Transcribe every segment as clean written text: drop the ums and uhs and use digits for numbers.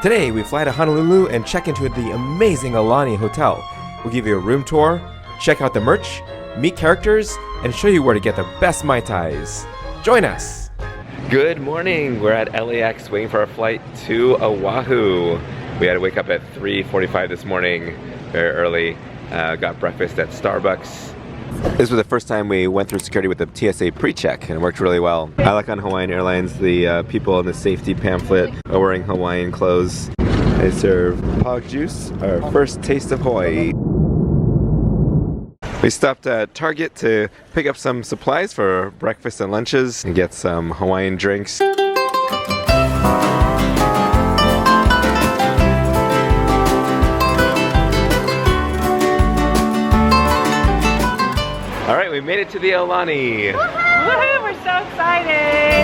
Today, we fly to Honolulu and check into the amazing Aulani Hotel. We'll give you a room tour, check out the merch, meet characters, and show you where to get the best Mai Tais. Join us! Good morning! We're at LAX waiting for our flight to Oahu. We had to wake up at 3:45 this morning, very early. Got breakfast at Starbucks. This was the first time we went through security with the TSA pre-check, and it worked really well. I like on Hawaiian Airlines, the people in the safety pamphlet are wearing Hawaiian clothes. They serve pog juice, our first taste of Hawaii. We stopped at Target to pick up some supplies for breakfast and lunches and get some Hawaiian drinks. All right, we made it to the Aulani. Woohoo! We're so excited!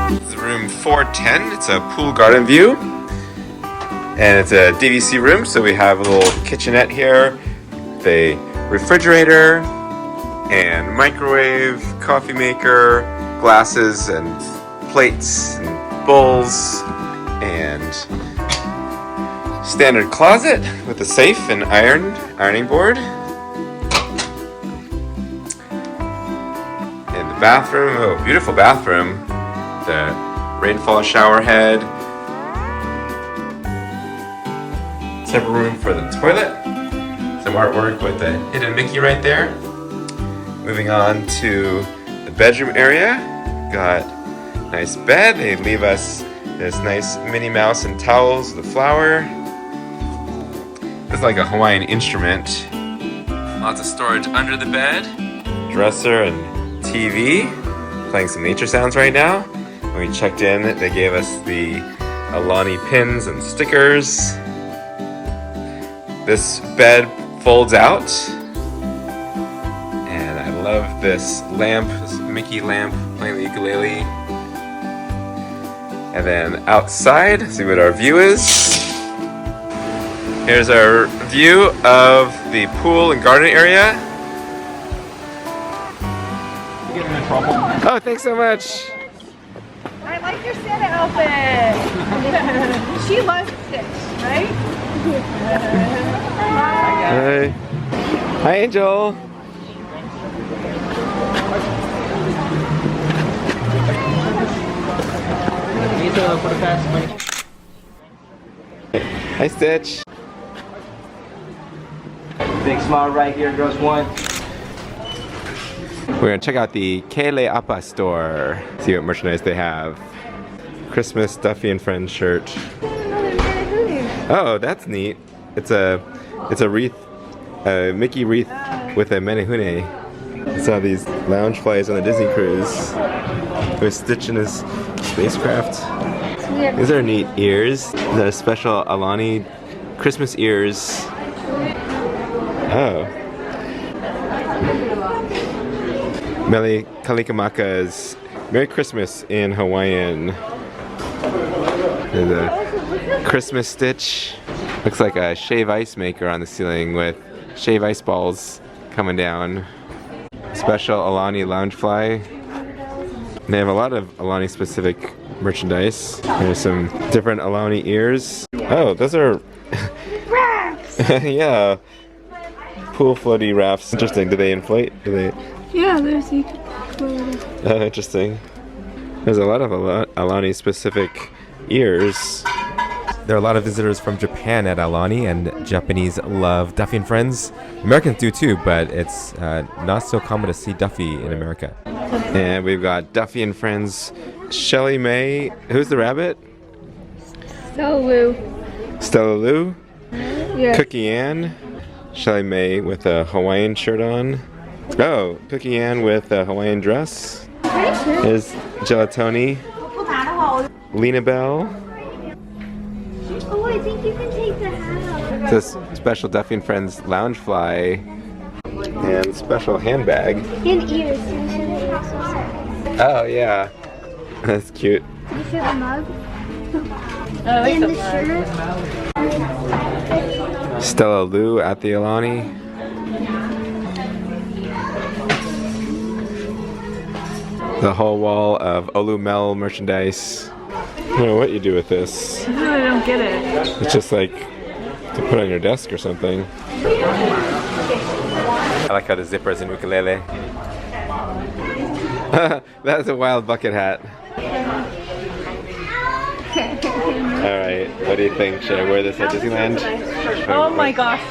This is room 410. It's a pool garden view. And it's a DVC room, so we have a little kitchenette here, the refrigerator, and microwave, coffee maker, glasses and plates and bowls. And standard closet with a safe and ironing board. And the bathroom, oh, beautiful bathroom. The rainfall shower head. Separate room for the toilet. Some artwork with the hidden Mickey right there. Moving on to the bedroom area. Got a nice bed. They leave us this nice Minnie Mouse and towels, the flower. It's like a Hawaiian instrument. Lots of storage under the bed. Dresser and TV. Playing some nature sounds right now. When we checked in, they gave us the Aulani pins and stickers. This bed folds out. And I love this lamp, this Mickey lamp playing the ukulele. And then outside, see what our view is. Here's our view of the pool and garden area. You getting in trouble? Oh, thanks so much. I like your Santa outfit. She loves Stich, right? Hi. Hi, Angel. Hi, Stich. Big smile right here, girls one. We're gonna check out the Kele Apa store. See what merchandise they have. Christmas Duffy and Friends shirt. Oh, that's neat. It's a wreath, a Mickey wreath with a menehune. I saw these lounge flies on the Disney cruise with Stitch in his spacecraft. These are neat ears. These are special Aulani Christmas ears. Oh. Mele Kalikamaka's Merry Christmas in Hawaiian. There's a Christmas Stitch. Looks like a shave ice maker on the ceiling with shave ice balls coming down. Special Aulani Loungefly. They have a lot of Aulani specific merchandise. There's some different Aulani ears. Oh, those are Rafts! yeah. Pool floaty rafts. Interesting. Do they inflate? Do they? Yeah, there's you can Oh, interesting. There's a lot of Aulani specific ears. There are a lot of visitors from Japan at Aulani, and Japanese love Duffy and Friends. Americans do too, but it's not so common to see Duffy in America. And we've got Duffy and Friends, Shelly Mae. Who's the rabbit? Stella Lou. Stella Lou. Yeah. Cookie Ann. Shelly Mae with a Hawaiian shirt on. Oh, Cookie Ann with a Hawaiian dress. There's Gelatoni. Lena Bell. Oh, I think you can take the hat off. This special Duffy and Friends lounge fly and special handbag. And ears. Oh yeah, that's cute. Did you see the mug? I like And the the flag. shirt. Stella Lou at the Aulani. The whole wall of Olumel merchandise. I don't know what you do with this. I don't get it. It's just like to put on your desk or something. I like how the zipper is an ukulele. That's a wild bucket hat. Alright, what do you think? Should I wear this at Disneyland? Oh my gosh.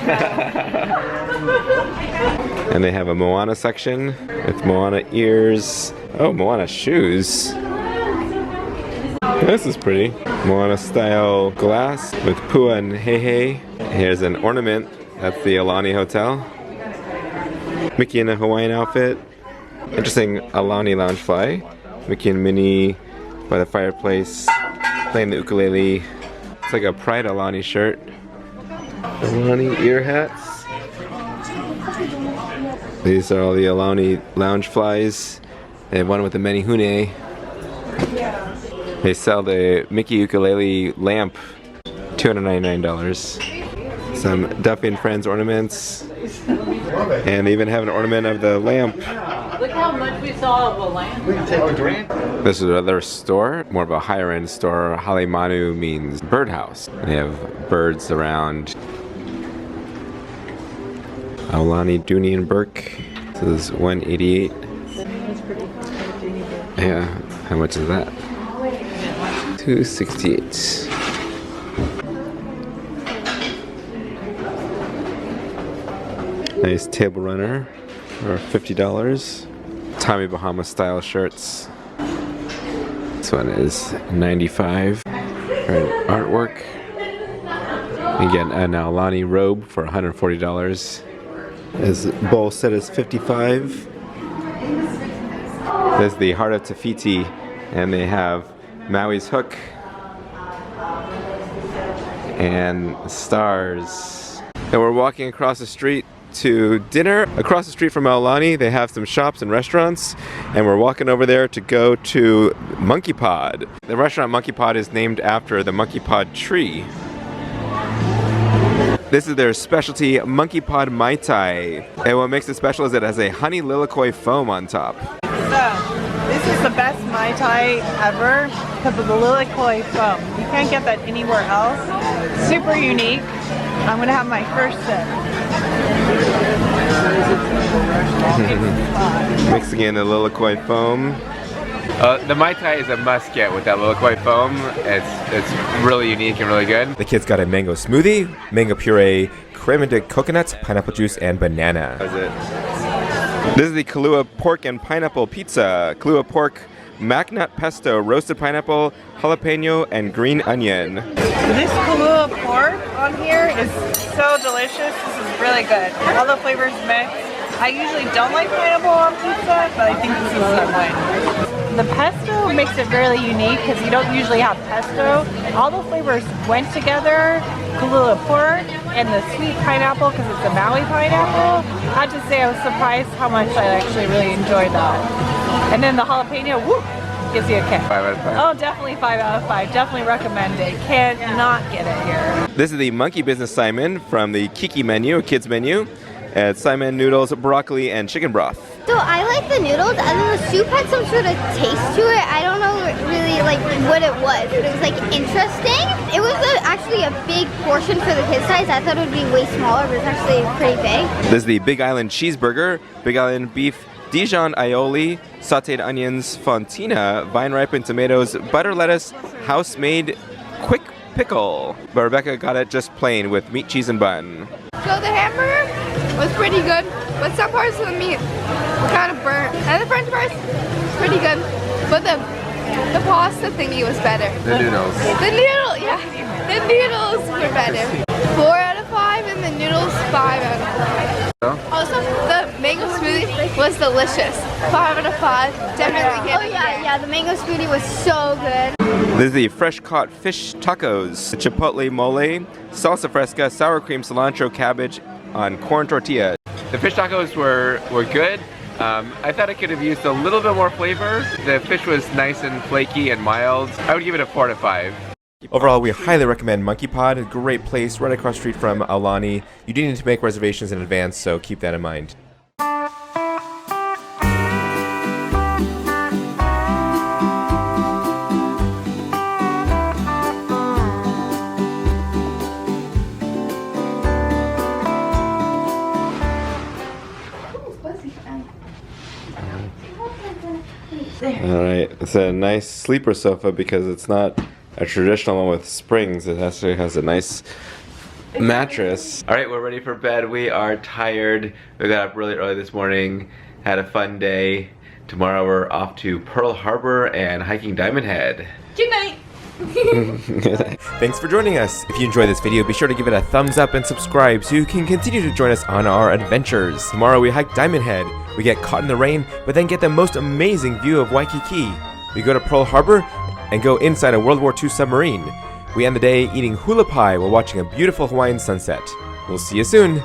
And they have a Moana section with Moana ears. Oh, Moana shoes. This is pretty. Moana style glass with Pua and Heihei. Here's an ornament. That's the Aulani Hotel. Mickey in a Hawaiian outfit. Interesting Aulani loungefly. Mickey and Minnie by the fireplace playing the ukulele. It's like a Pride Aulani shirt. Aulani ear hats. These are all the Aulani loungeflies. They have one with the Menehune. They sell the Mickey ukulele lamp, $299. Some Duffy Friends ornaments. And they even have an ornament of the lamp. Look how much we saw of a lamp. This is another store, more of a higher end store. Halemanu means birdhouse. They have birds around. Aulani, Dooney and Burke. This is $188. Yeah, how much is that? $268. Nice table runner for $50. Tommy Bahama style shirts. This one is $95 for an artwork. You get an Aulani robe for $140. This bowl set is $55. This is the Heart of Tafiti, and they have Maui's hook and stars. And we're walking across the street to dinner. Across the street from Aulani, they have some shops and restaurants, and we're walking over there to go to Monkey Pod. The restaurant Monkey Pod is named after the Monkey Pod tree. This is their specialty Monkey Pod Mai Tai. And what makes it special is it has a honey lilikoi foam on top. So, this is the best Mai Tai ever because of the lilikoi foam. You can't get that anywhere else. Super unique. I'm gonna have my first sip. Mixing in the lilikoi foam. The Mai Tai is a must get with that lilikoi foam. It's really unique and really good. The kids got a mango smoothie, mango puree, creme de coconut, pineapple juice, and banana. That's it. This is the Kahlua pork and pineapple pizza. Kahlua pork, macnut pesto, roasted pineapple, jalapeno, and green onion. This Kahlua pork on here is so delicious. This is really good. All the flavors mixed. I usually don't like pineapple on pizza, but I think this is that way. The pesto makes it really unique because you don't usually have pesto. All the flavors went together. Kahlua pork and the sweet pineapple because it's a Maui pineapple. I have to say I was surprised how much I actually really enjoyed that. And then the jalapeno, whoop, gives you a kick. 5 out of 5. Oh, definitely 5 out of 5. Definitely recommend it. Can't not get it here. This is the Monkey Business Simon from the Kiki menu, a kids menu. It's Simon noodles, broccoli, and chicken broth. So I like the noodles, and then the soup had some sort of taste to it. I don't know really like what it was, but it was like interesting. It was actually a big portion for the kid size. I thought it would be way smaller, but it's actually pretty big. This is the Big Island cheeseburger, Big Island beef, Dijon aioli, sauteed onions, fontina, vine-ripened tomatoes, butter lettuce, house-made quick pickle. But Rebecca got it just plain with meat, cheese, and bun. So the hamburger was pretty good, but some parts of the meat were kind of burnt. And the french fries, pretty good, but the pasta thingy was better. The noodles. The noodles, yeah. The noodles were better. 4 out of 5 and the noodles 5 out of 5. Also, the mango smoothie was delicious. 5 out of 5, definitely get it. Oh yeah, the mango smoothie was so good. This is the fresh caught fish tacos, chipotle mole, salsa fresca, sour cream, cilantro, cabbage on corn tortilla. The fish tacos were good. I thought it could have used a little bit more flavor. The fish was nice and flaky and mild. I would give it a 4 out of 5. Overall, we highly recommend Monkey Pod, a great place right across the street from Aulani. You do need to make reservations in advance, so keep that in mind. Alright, it's a nice sleeper sofa because it's not a traditional one with springs. It actually has a nice mattress. Alright, we're ready for bed. We are tired. We got up really early this morning, had a fun day. Tomorrow we're off to Pearl Harbor and hiking Diamond Head. Good night. Thanks for joining us. If you enjoyed this video, be sure to give it a thumbs up and subscribe so you can continue to join us on our adventures. Tomorrow we hike Diamond Head. We get caught in the rain, but then get the most amazing view of Waikiki. We go to Pearl Harbor and go inside a World War II submarine. We end the day eating hula pie while watching a beautiful Hawaiian sunset. We'll see you soon.